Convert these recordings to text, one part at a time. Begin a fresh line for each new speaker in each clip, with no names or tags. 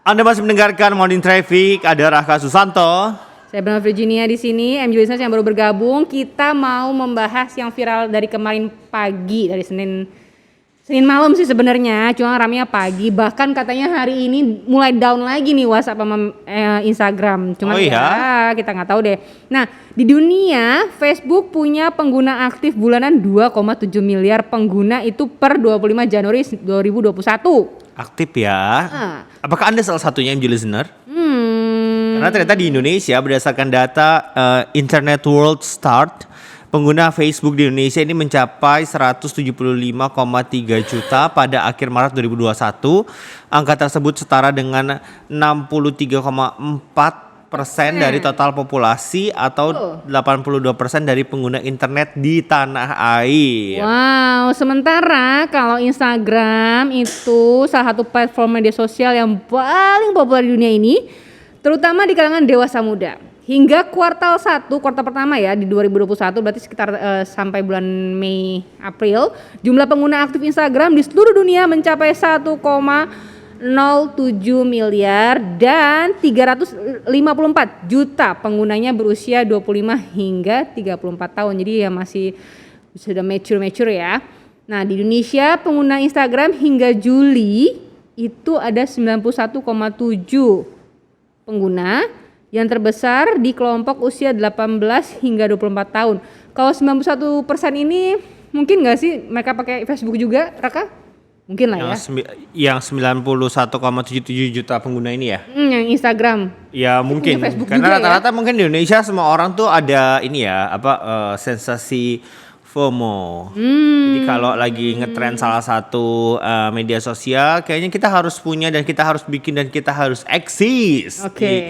Anda masih mendengarkan Morning Traffic, ada Raka Susanto.
Saya Bernard Virginia di sini, MJ Listeners yang baru bergabung. Kita mau membahas yang viral dari kemarin pagi, dari Senin malam sih sebenarnya, cuma ramenya pagi. Bahkan katanya hari ini mulai down lagi nih WhatsApp sama Instagram. Cuma ya kita nggak tahu deh. Nah, di dunia Facebook punya pengguna aktif bulanan 2,7 miliar pengguna itu per 25 Januari 2021.
Aktif ya. Apakah Anda salah satunya MJ Listener? Karena ternyata di Indonesia berdasarkan data Internet World Start, pengguna Facebook di Indonesia ini mencapai 175,3 juta pada akhir Maret 2021. Angka tersebut setara dengan 63,4% dari total populasi atau 82% dari pengguna internet di tanah air.
Wow, sementara kalau Instagram itu salah satu platform media sosial yang paling populer di dunia ini, terutama di kalangan dewasa muda. Hingga kuartal pertama ya di 2021, berarti sekitar sampai bulan Mei April, jumlah pengguna aktif Instagram di seluruh dunia mencapai 1,07 miliar dan 354 juta penggunanya berusia 25 hingga 34 tahun. Jadi ya masih sudah mature ya. Nah, di Indonesia pengguna Instagram hingga Juli itu ada 91,7 pengguna, yang terbesar di kelompok usia 18 hingga 24 tahun. Kalau 91% ini mungkin nggak sih mereka pakai Facebook juga, Raka? Mungkin lah
Yang 91,77 juta pengguna ini ya?
Yang Instagram.
Ya mungkin, karena rata-rata mungkin di Indonesia semua orang tuh ada ini ya, sensasi FOMO. Jadi kalau lagi ngetrend salah satu media sosial, kayaknya kita harus punya dan kita harus bikin dan kita harus eksis di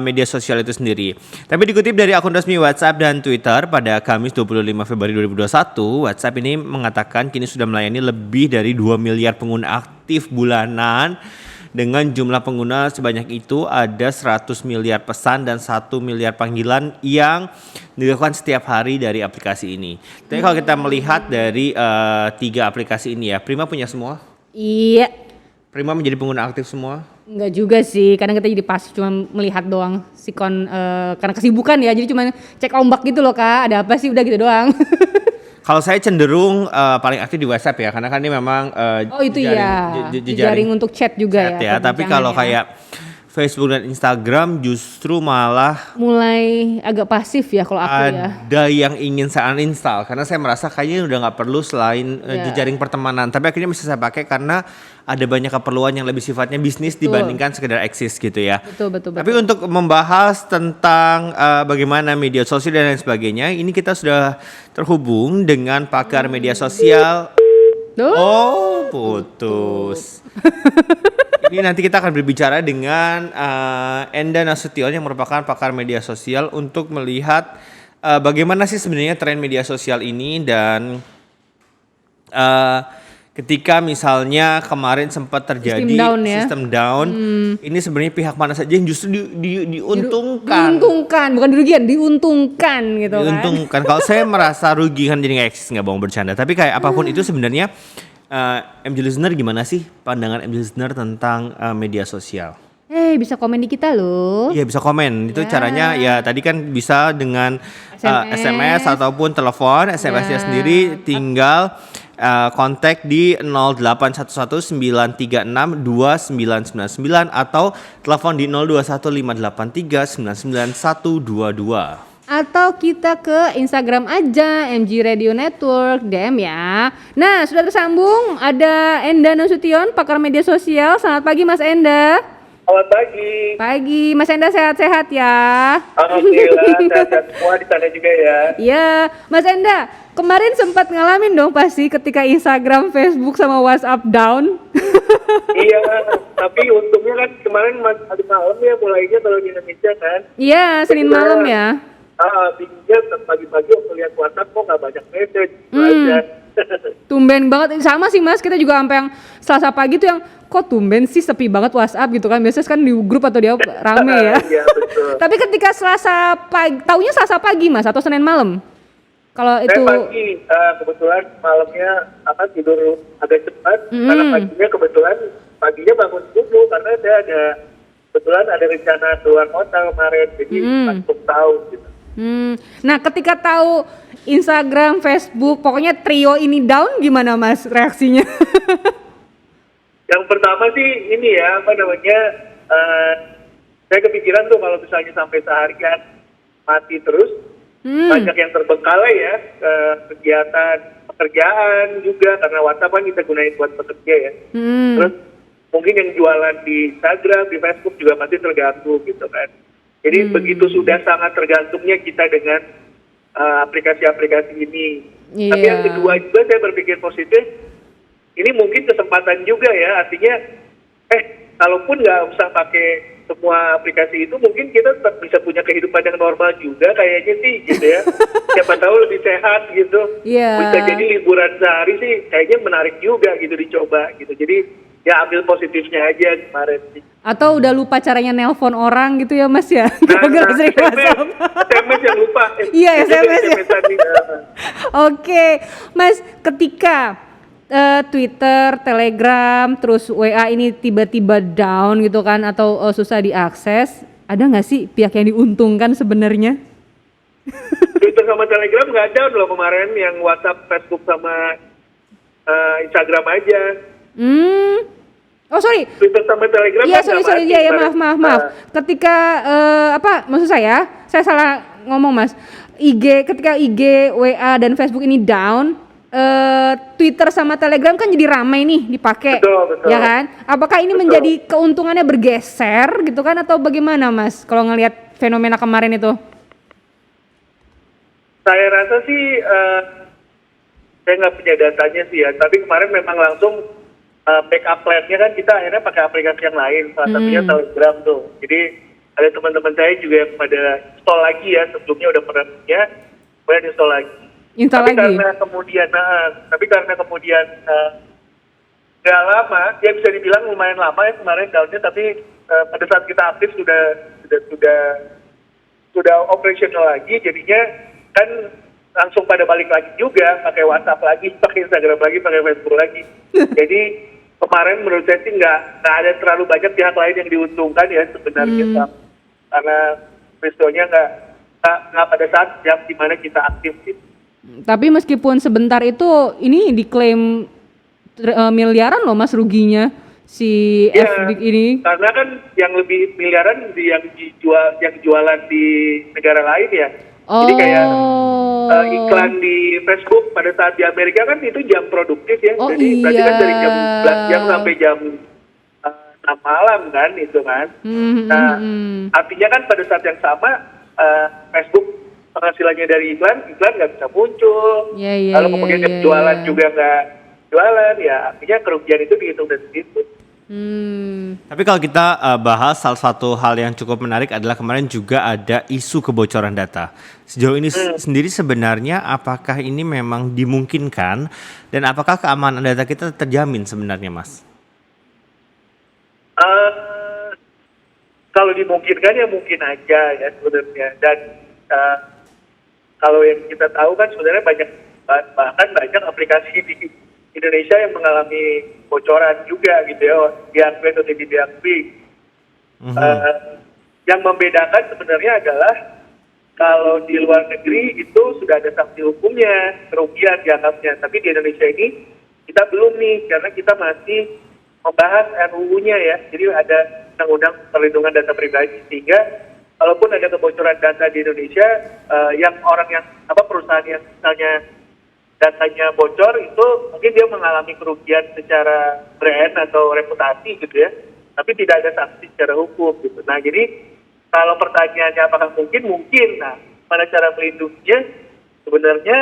media sosial itu sendiri. Tapi dikutip dari akun resmi WhatsApp dan Twitter pada Kamis 25 Februari 2021, WhatsApp ini mengatakan kini sudah melayani lebih dari 2 miliar pengguna aktif bulanan. Dengan jumlah pengguna sebanyak itu ada 100 miliar pesan dan 1 miliar panggilan yang dilakukan setiap hari dari aplikasi ini. Tapi kalau kita melihat dari 3 aplikasi ini ya, Prima punya semua?
Iya.
Prima menjadi pengguna aktif semua?
Enggak juga sih, kadang kita jadi pasif cuma melihat doang karena kesibukan ya, jadi cuma cek ombak gitu loh Kak, ada apa sih, udah gitu doang.
Kalau saya cenderung paling aktif di WhatsApp ya, karena kan ini memang
jejaring untuk chat juga
ya. Tapi kalau kayak Facebook dan Instagram justru malah
mulai agak pasif ya kalau aku ya.
Ada yang ingin saya uninstall karena saya merasa kayaknya udah nggak perlu selain jejaring pertemanan. Tapi akhirnya bisa saya pakai karena ada banyak keperluan yang lebih sifatnya bisnis dibandingkan sekedar eksis gitu ya.
Betul.
Tapi untuk membahas tentang bagaimana media sosial dan lain sebagainya, ini kita sudah terhubung dengan pakar media sosial. Oh, putus. Ini nanti kita akan berbicara dengan Enda Nasution yang merupakan pakar media sosial untuk melihat bagaimana sih sebenarnya tren media sosial ini dan ketika misalnya kemarin sempat terjadi sistem down, ini sebenarnya pihak mana saja yang justru diuntungkan.
Bukan dirugikan, diuntungkan gitu kan.
Diuntungkan. Kalau saya merasa rugi kan jadi nggak eksis, nggak bohong bercanda. Tapi kayak apapun itu sebenarnya MJ Listener gimana sih pandangan MJ Listener tentang media sosial?
Bisa komen di kita loh.
Iya bisa komen. Itu caranya ya tadi kan bisa dengan SMS ataupun telepon. SMS-nya sendiri tinggal kontak di 081193629999 atau telepon di 021583992122.
Atau kita ke Instagram aja, MG Radio Network, DM ya. Nah, sudah tersambung ada Enda Nasution, pakar media sosial. Selamat pagi Mas Enda.
Selamat pagi.
Pagi, Mas Enda sehat-sehat ya.
Alhamdulillah, sehat-sehat semua di sana juga ya.
Iya, Mas Enda, kemarin sempat ngalamin dong pasti ketika Instagram, Facebook, sama WhatsApp down.
Iya, tapi untungnya kan kemarin hari malam ya mulainya kalau di Indonesia kan.
Iya, Senin malam ya.
Bingung pagi-pagi aku lihat WhatsApp kok nggak banyak message.
Tumben banget, sama sih Mas, kita juga sampai yang Selasa pagi tuh yang kok tumben sih sepi banget WhatsApp gitu kan, biasanya kan di grup atau dia rame ya.
Iya betul.
Tapi ketika Selasa pagi, taunya Selasa pagi Mas atau Senin malam? Kalau itu
saya pagi, kebetulan malamnya tidur agak cepat karena paginya kebetulan paginya bangun subuh karena saya kebetulan ada rencana keluar kota kemarin, jadi langsung tahu gitu.
Nah, ketika tahu Instagram, Facebook, pokoknya trio ini down, gimana Mas reaksinya?
Yang pertama sih ini ya, saya kepikiran tuh kalau misalnya sampai seharian mati terus, banyak yang terbengkalai ya, kegiatan pekerjaan juga, karena WhatsApp kan kita gunain buat bekerja ya. Terus mungkin yang jualan di Instagram, di Facebook juga pasti terganggu gitu kan. Jadi begitu sudah sangat tergantungnya kita dengan aplikasi-aplikasi ini.
Iya.
Tapi yang kedua juga saya berpikir positif, ini mungkin kesempatan juga ya, artinya kalaupun nggak usah pakai semua aplikasi itu, mungkin kita tetap bisa punya kehidupan yang normal juga kayaknya sih gitu ya. Siapa tahu lebih sehat gitu. Bisa jadi liburan sehari sih kayaknya menarik juga gitu dicoba gitu. Jadi ya ambil positifnya aja kemarin sih.
Atau udah lupa caranya nelpon orang gitu ya Mas ya? Gara-gara sering WhatsApp.
SMS yang lupa.
Iya, SMS ya. Oke, Mas, ketika Twitter, Telegram, terus WA ini tiba-tiba down gitu kan, atau susah diakses, ada nggak sih pihak yang diuntungkan sebenarnya?
Twitter sama Telegram nggak down loh kemarin, yang WhatsApp, Facebook sama Instagram aja.
Oh sorry.
Twitter sama Telegram.
Iya sorry ya maaf. Ketika maksud saya salah ngomong Mas. Ketika IG, WA dan Facebook ini down, Twitter sama Telegram kan jadi ramai nih dipakai,
betul.
ya kan? Apakah ini menjadi keuntungannya bergeser gitu kan, atau bagaimana Mas? Kalau ngelihat fenomena kemarin itu?
Saya rasa sih, saya nggak punya datanya sih ya. Tapi kemarin memang langsung backup plan-nya kan kita akhirnya pakai aplikasi yang lain, salah satunya Telegram tuh. Jadi ada teman-teman saya juga yang pada install lagi ya, sebelumnya udah pernah punya, kemudian install lagi. Tapi karena kemudian nggak lama, ya bisa dibilang lumayan lama ya kemarin down-nya, tapi pada saat kita aktif sudah operational lagi, jadinya kan langsung pada balik lagi juga, pakai WhatsApp lagi, pakai Instagram lagi, pakai Facebook lagi. Jadi kemarin menurut saya sih nggak ada terlalu banyak pihak lain yang diuntungkan ya sebenarnya, karena peristiwanya nggak pada saat jam dimana kita aktif gitu.
Tapi meskipun sebentar itu, ini diklaim miliaran loh Mas ruginya si FB ini. Karena
kan yang lebih miliaran yang jualan di negara lain ya. Jadi kayak iklan di Facebook pada saat di Amerika kan itu jam produktif ya. Jadi berarti kan dari jam 11 jam sampai jam 6 malam kan itu kan. Artinya kan pada saat yang sama Facebook penghasilannya dari iklan nggak bisa muncul. Lalu kemudian yang jualan juga nggak jualan, ya artinya kerugian itu dihitung dari situ.
Tapi kalau kita bahas salah satu hal yang cukup menarik adalah kemarin juga ada isu kebocoran data. Sejauh ini sendiri sebenarnya apakah ini memang dimungkinkan dan apakah keamanan data kita terjamin sebenarnya Mas?
Kalau dimungkinkan ya mungkin aja ya sebenarnya, dan kalau yang kita tahu kan sebenarnya bahkan banyak aplikasi di Indonesia yang mengalami bocoran juga gitu ya, diakui atau tidak diakui. Yang membedakan sebenarnya adalah kalau di luar negeri itu sudah ada sanksi hukumnya, kerugian dianggapnya, tapi di Indonesia ini kita belum nih, karena kita masih membahas RUU-nya ya, jadi ada Undang-Undang Perlindungan Data Pribadi, sehingga kalaupun ada kebocoran data di Indonesia, perusahaan yang misalnya datanya bocor itu mungkin dia mengalami kerugian secara brand atau reputasi gitu ya, tapi tidak ada sanksi secara hukum gitu. Nah jadi kalau pertanyaannya apakah mungkin, nah pada cara melindunginya sebenarnya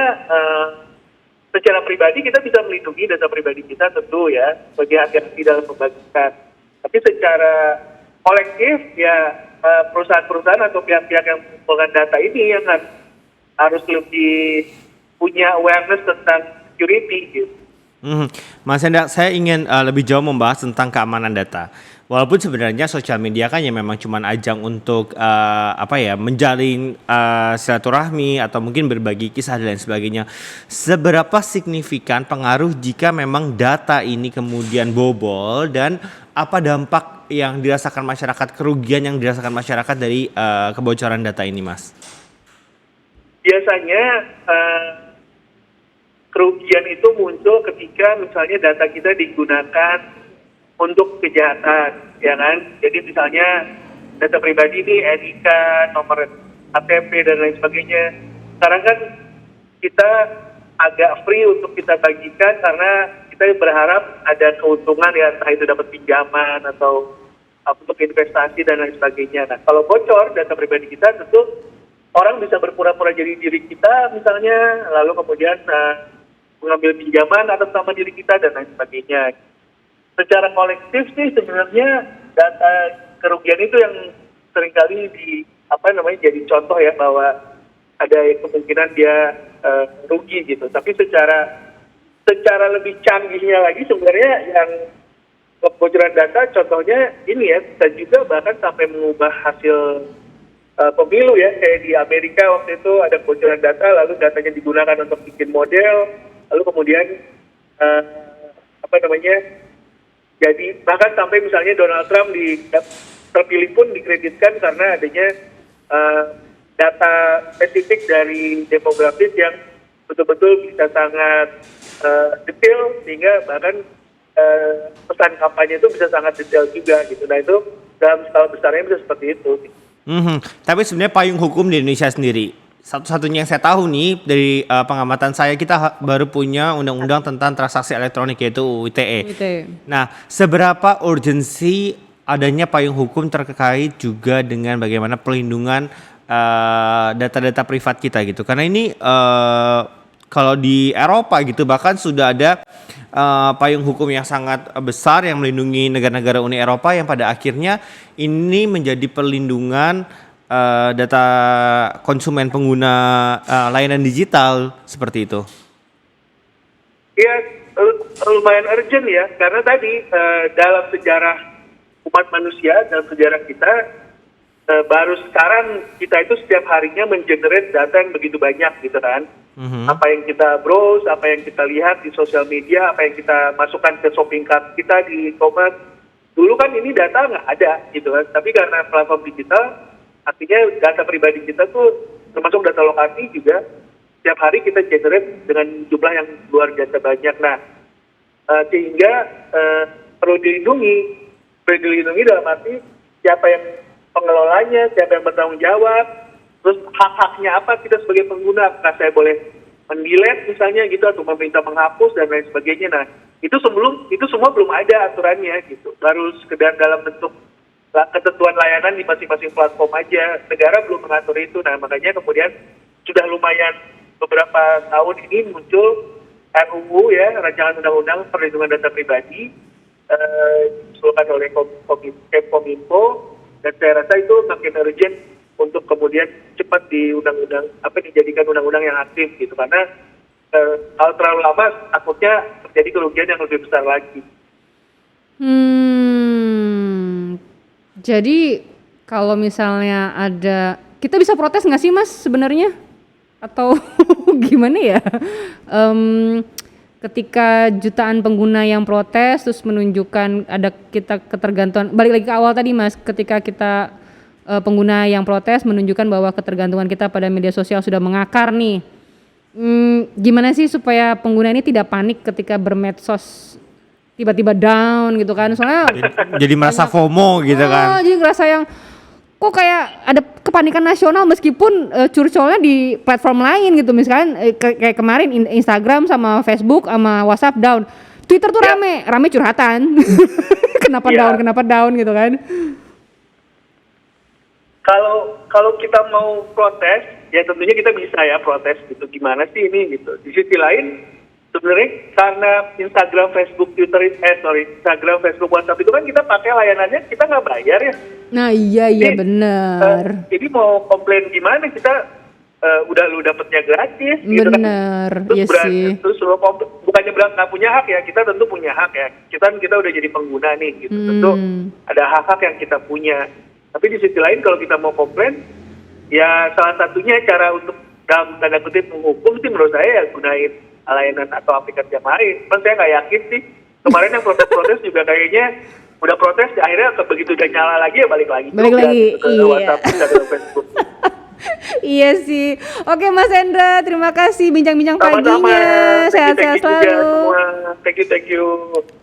secara pribadi kita bisa melindungi data pribadi kita tentu ya, bagi hati-hati dalam membagikan. Tapi secara kolektif ya perusahaan-perusahaan atau pihak-pihak yang mengumpulkan data ini yang harus lebih punya awareness tentang security gitu.
Mas Hendra, saya ingin lebih jauh membahas tentang keamanan data. Walaupun sebenarnya sosial media kan ya memang cuman ajang untuk menjalin silaturahmi atau mungkin berbagi kisah dan lain sebagainya. Seberapa signifikan pengaruh jika memang data ini kemudian bobol dan apa dampak yang dirasakan masyarakat, kerugian yang dirasakan masyarakat dari kebocoran data ini, Mas?
Biasanya kerugian itu muncul ketika misalnya data kita digunakan untuk kejahatan, ya kan? Jadi misalnya data pribadi ini NIK, nomor KTP dan lain sebagainya. Sekarang kan kita agak free untuk kita bagikan karena kita berharap ada keuntungan ya, entah itu dapat pinjaman atau untuk investasi dan lain sebagainya. Nah, kalau bocor data pribadi kita, tentu orang bisa berpura-pura jadi diri kita misalnya, lalu kemudian mengambil pinjaman atas nama diri kita dan lain sebagainya. Secara kolektif sih sebenarnya data kerugian itu yang seringkali jadi contoh ya, bahwa ada kemungkinan dia rugi gitu. Tapi secara lebih canggihnya lagi sebenarnya yang kebocoran data, contohnya ini ya, bisa juga bahkan sampai mengubah hasil pemilu ya, kayak di Amerika waktu itu ada kebocoran data, lalu datanya digunakan untuk bikin model, lalu kemudian jadi bahkan sampai misalnya Donald Trump terpilih pun dikreditkan karena adanya data spesifik dari demografis yang betul-betul bisa sangat detail, sehingga bahkan pesan kampanye itu bisa sangat detail juga gitu. Nah itu dalam skala besarnya bisa seperti itu.
Tapi sebenarnya payung hukum di Indonesia sendiri, satu-satunya yang saya tahu nih dari pengamatan saya, kita baru punya undang-undang tentang transaksi elektronik yaitu UU ITE. Nah, seberapa urgensi adanya payung hukum terkait juga dengan bagaimana pelindungan data-data privat kita gitu? Karena ini kalau di Eropa gitu bahkan sudah ada payung hukum yang sangat besar yang melindungi negara-negara Uni Eropa yang pada akhirnya ini menjadi perlindungan data konsumen pengguna layanan digital seperti itu.
Ya, lumayan urgent ya, karena tadi dalam sejarah umat manusia, dalam sejarah kita, baru sekarang kita itu setiap harinya mengenerate data yang begitu banyak gitu kan. Apa yang kita browse, apa yang kita lihat di sosial media, apa yang kita masukkan ke shopping cart kita di e-commerce. Dulu kan ini data nggak ada gitu kan, tapi karena platform digital, artinya data pribadi kita tuh termasuk data lokasi juga setiap hari kita generate dengan jumlah yang luar biasa banyak. Nah, sehingga perlu dilindungi dalam arti siapa yang pengelolanya, siapa yang bertanggung jawab, terus hak-haknya apa kita sebagai pengguna, apakah saya boleh mendelete misalnya gitu atau meminta menghapus dan lain sebagainya. Nah, itu semua belum ada aturannya gitu, baru sekedar dalam bentuk ketentuan layanan di masing-masing platform aja. Negara belum mengatur itu. Nah, makanya kemudian sudah lumayan beberapa tahun ini muncul RUU ya, Rancangan Undang-Undang Perlindungan Data Pribadi, diusulkan oleh Kominfo, dan saya rasa itu makin urgent untuk kemudian cepat dijadikan undang-undang yang aktif gitu, karena kalau terlalu lama takutnya terjadi kerugian yang lebih besar lagi.
Jadi kalau misalnya kita bisa protes nggak sih Mas sebenarnya? Atau gimana ya? Ketika jutaan pengguna yang protes terus menunjukkan ada kita ketergantungan, balik lagi ke awal tadi Mas, ketika kita pengguna yang protes menunjukkan bahwa ketergantungan kita pada media sosial sudah mengakar nih. Gimana sih supaya pengguna ini tidak panik ketika bermedsos tiba-tiba down gitu kan, soalnya
jadi merasa FOMO gitu kan.
Jadi ngerasa yang kok kayak ada kepanikan nasional meskipun curcolnya di platform lain gitu, misalkan kayak kemarin Instagram sama Facebook sama WhatsApp down, Twitter tuh rame curhatan. kenapa down gitu kan.
Kalau kita mau protes ya tentunya kita bisa ya protes gitu, gimana sih ini gitu. Di sisi lain sebenarnya karena Instagram, Facebook, Instagram, Facebook, WhatsApp itu kan kita pakai layanannya, kita nggak bayar ya.
Nah iya benar.
Jadi mau komplain gimana, kita udah lu dapetnya gratis gitu kan.
Bener,
Terus
iya sih.
terus lu bukannya nggak punya hak ya, kita tentu punya hak ya. Kita udah jadi pengguna nih gitu. Tentu ada hak-hak yang kita punya. Tapi di sisi lain kalau kita mau komplain, ya salah satunya cara untuk dalam tanda kutip menghukum sih menurut saya ya gunain layanan atau aplikasi yang lain. Cuman saya nggak yakin sih. Kemarin yang protes-protes juga kayaknya udah protes, akhirnya begitu udah nyala lagi ya balik lagi.
Balik lagi,
ke
iya.
WhatsApp dan ke Facebook.
Iya sih. Oke Mas Hendra, terima kasih bincang-bincang
Sama-sama.
paginya.
Thank you
Sehat-sehat
juga
selalu.
semua. Thank you.